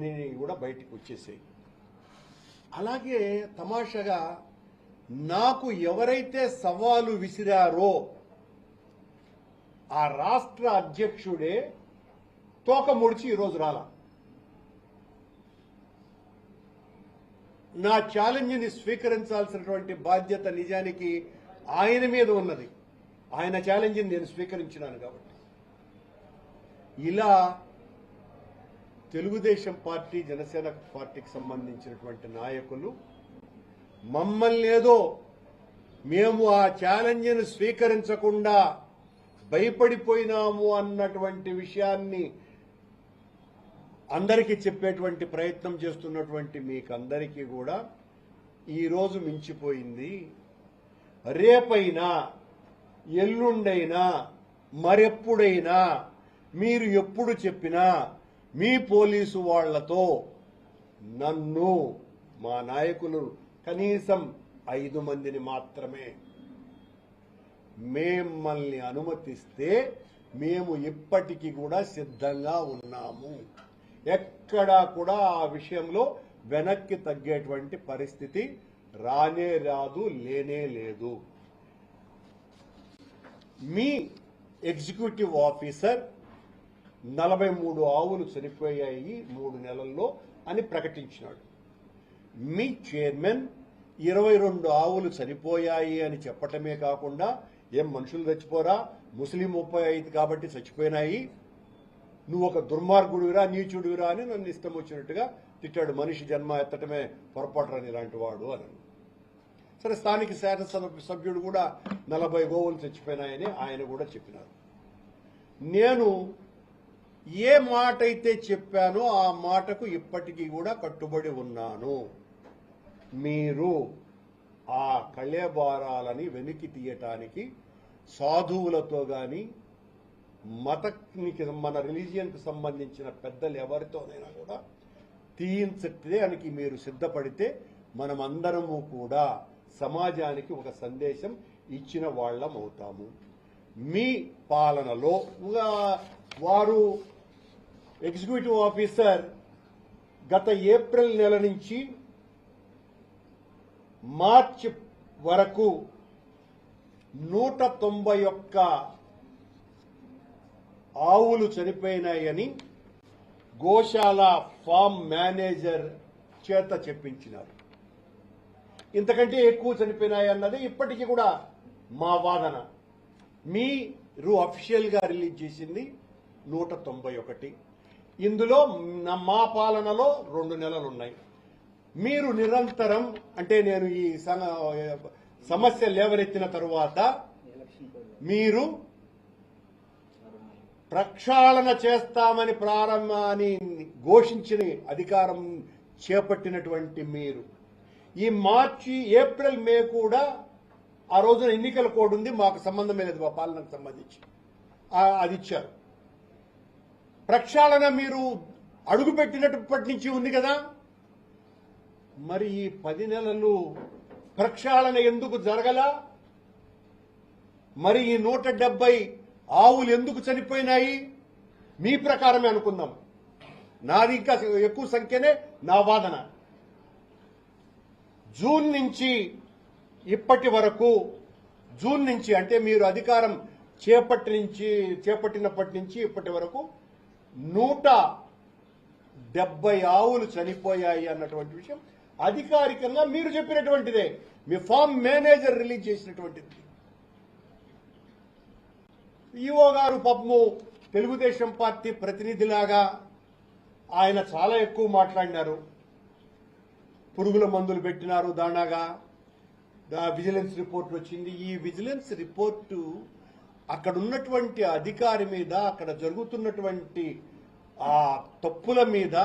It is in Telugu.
అన్నీ కూడా బయటికి వచ్చేసాయి. అలాగే తమాషాగా నాకు ఎవరైతే సవాలు విసిరారో ఆ రాష్ట్ర అధ్యక్షుడే తోక ముడిచి ఈరోజు రాలా. నా ఛాలెంజ్ని స్వీకరించాల్సినటువంటి బాధ్యత నిజానికి ఆయన మీద ఉన్నది. ఆయన ఛాలెంజ్ని నేను స్వీకరించినాను కాబట్టి. ఇలా తెలుగుదేశం పార్టీ, జనసేన పార్టీకి సంబంధించినటువంటి నాయకులు మమ్మల్ని ఏదో మేము ఆ ఛాలెంజ్ని స్వీకరించకుండా భయపడిపోయినాము అన్నటువంటి విషయాన్ని అందరికీ చెప్పేటువంటి ప్రయత్నం చేస్తున్నటువంటి మీకందరికీ కూడా ఈరోజు మించిపోయింది. రేపైనా ఎల్లుండైనా మరెప్పుడైనా మీరు ఎప్పుడు చెప్పినా మీ పోలీసు వాళ్లతో నన్ను, మా నాయకులు కనీసం 5 మందిని మాత్రమే మిమ్మల్ని అనుమతిస్తే మేము ఇప్పటికీ కూడా సిద్ధంగా ఉన్నాము. ఎక్కడా కూడా ఆ విషయంలో వెనక్కి తగ్గేటువంటి పరిస్థితి రానే రాదు, లేనే లేదు. మీ ఎగ్జిక్యూటివ్ ఆఫీసర్ 43 ఆవులు చనిపోయాయి 3 నెలల్లో అని ప్రకటించినాడు. మీ చైర్మన్ 22 ఆవులు చనిపోయాయి అని చెప్పటమే కాకుండా ఏం మనుషులు చచ్చిపోరా, ముస్లిం 35 కాబట్టి చచ్చిపోయినాయి, నువ్వు ఒక దుర్మార్గుడివిరా, నీచుడివిరా అని నన్ను ఇష్టం వచ్చినట్టుగా తిట్టాడు. మనిషి జన్మ ఎత్తటమే పొరపాటురాని ఇలాంటి వాడు అని. సరే, స్థానిక శాసనసభ సభ్యుడు కూడా 40 గోవులు చచ్చిపోయినాయని ఆయన కూడా చెప్పినారు. నేను ఏ మాట అయితే చెప్పానో ఆ మాటకు ఇప్పటికీ కూడా కట్టుబడి ఉన్నాను. మీరు ఆ కళేబారాలని వెలికి తీయటానికి సాధువులతో గాని మతానికి, మన రిలీజియన్కి సంబంధించిన పెద్దలు ఎవరితోనైనా కూడా తీయించడానికి మీరు సిద్ధపడితే మనమందరము కూడా సమాజానికి ఒక సందేశం ఇచ్చిన వాళ్ళం అవుతాము. మీ పాలనలో వారు ఎగ్జిక్యూటివ్ ఆఫీసర్ గత ఏప్రిల్ నెల నుంచి మార్చి వరకు 191 ఆవులు చనిపోయినాయని గోశాల ఫామ్ మేనేజర్ చేత చెప్పించినారు. ఇంతకంటే ఎక్కువ చనిపోయినాయి అన్నది ఇప్పటికీ కూడా మా వాదన. మీరు అఫీషియల్ గా రిలీజ్ చేసింది 191. ఇందులో మా పాలనలో 2 నెలలు ఉన్నాయి. మీరు నిరంతరం, అంటే నేను ఈ సమస్య లేవనెత్తిన తరువాత మీరు ప్రక్షాళన చేస్తామని ప్రారంభాన్ని ఘోషించిన అధికారం చేపట్టినటువంటి మీరు ఈ మార్చి, ఏప్రిల్, మే కూడా ఆ రోజున ఎన్నికల కోడ్ ఉంది, మాకు సంబంధమే లేదు, మా పాలనకు సంబంధించి అది ఇచ్చారు. ప్రక్షాళన మీరు అడుగుపెట్టినప్పటి నుంచి ఉంది కదా, మరి ఈ 10 నెలలు ప్రక్షాళన ఎందుకు జరగలా? మరి ఈ 170 ఆవులు ఎందుకు చనిపోయినాయి? మీ ప్రకారమే అనుకుందాం, నాది ఇంకా ఎక్కువ సంఖ్యనే నా వాదన. జూన్ నుంచి ఇప్పటి వరకు, జూన్ నుంచి అంటే మీరు అధికారం చేపట్టినప్పటి నుంచి ఇప్పటి వరకు 170 ఆవులు చనిపోయాయి అన్నటువంటి విషయం అధికారికంగా మీరు చెప్పినటువంటిదే, మీ ఫామ్ మేనేజర్ రిలీజ్ చేసినటువంటిది. ఈఓ గారు పాపము తెలుగుదేశం పార్టీ ప్రతినిధిలాగా ఆయన చాలా ఎక్కువ మాట్లాడినారు. పురుగుల మందులు పెట్టినారు దానాగా, విజిలెన్స్ రిపోర్ట్ వచ్చింది. ఈ విజిలెన్స్ రిపోర్టు అక్కడ ఉన్నటువంటి అధికారి మీద, అక్కడ జరుగుతున్నటువంటి ఆ తప్పుల మీద